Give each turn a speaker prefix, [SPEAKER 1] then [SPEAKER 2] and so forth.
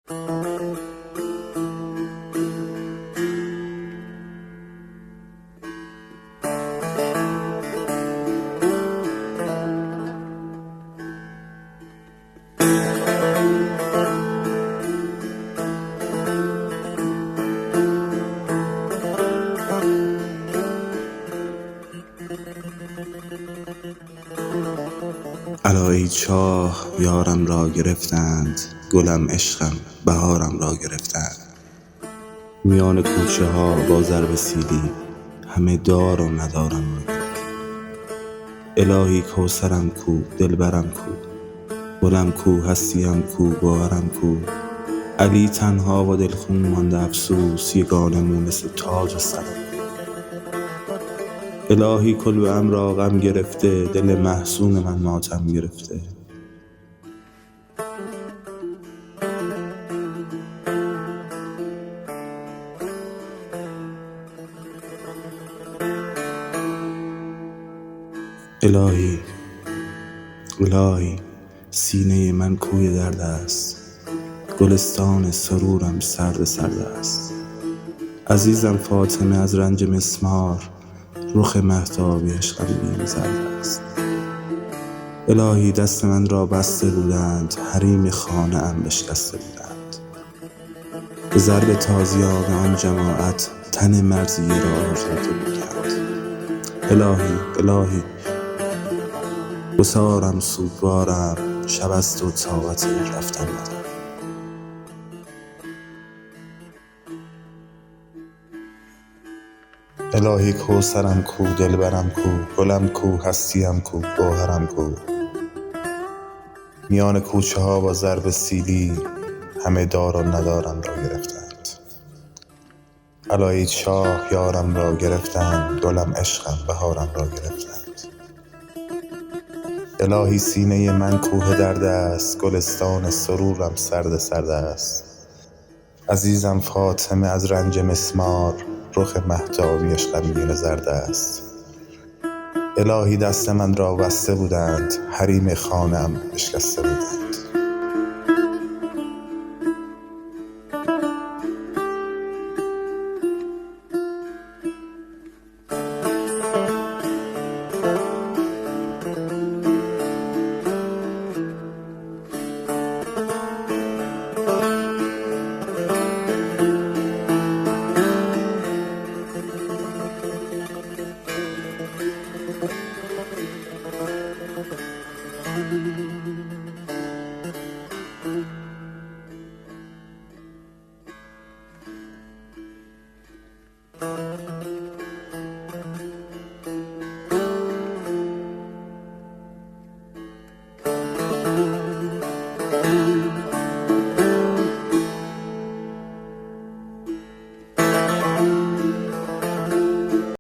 [SPEAKER 1] الا ای چاه یارم را گرفتند، گلم عشقم بهارم را گرفتند. میان کوچه ها با ضرب سیلی همه دار و ندارم را گرفتند. الهی کوثرم کو، دلبرم کو، گلم کو، هستیم کو، گوهرم کو. علی تنها و دلخون مانده افسوس، یگانه مونس تاج سرم. الهی کلبه‌ام را غم گرفته، دل محزون من ماتم گرفته. الهی سینه من کوی درد است، گلستان سرورم سرد سرد است. عزیزم فاطمه از رنج مسمار، رخ مهتابیش غمگین زرد است. الهی دست من را بسته بودند، حریم خانه ام بشکسته بودند. به ضرب تازیان آن جماعت تن مرضیه را آزاده بودند. الهی گسارم سوگوارم، شب است و طاقت رفتن ندارم. الهی کوثرم کو، دلبرم کو، گلم کو، هستیم کو، گوهرم کو. میان کوچه ها با ضرب سیلی همه دار و ندارم را گرفتند. الا ای چاه یارم را گرفتند، گلم عشقم بهارم را گرفتند. الهی سینه من کوه درد است، گلستان سرورم سرد سرد است. عزیزم فاطمه از رنج مسمار، رخ مهتابیش غمگین زرد است. الهی دست من را بسته بودند، حریم خانه ام بشکسته بودند.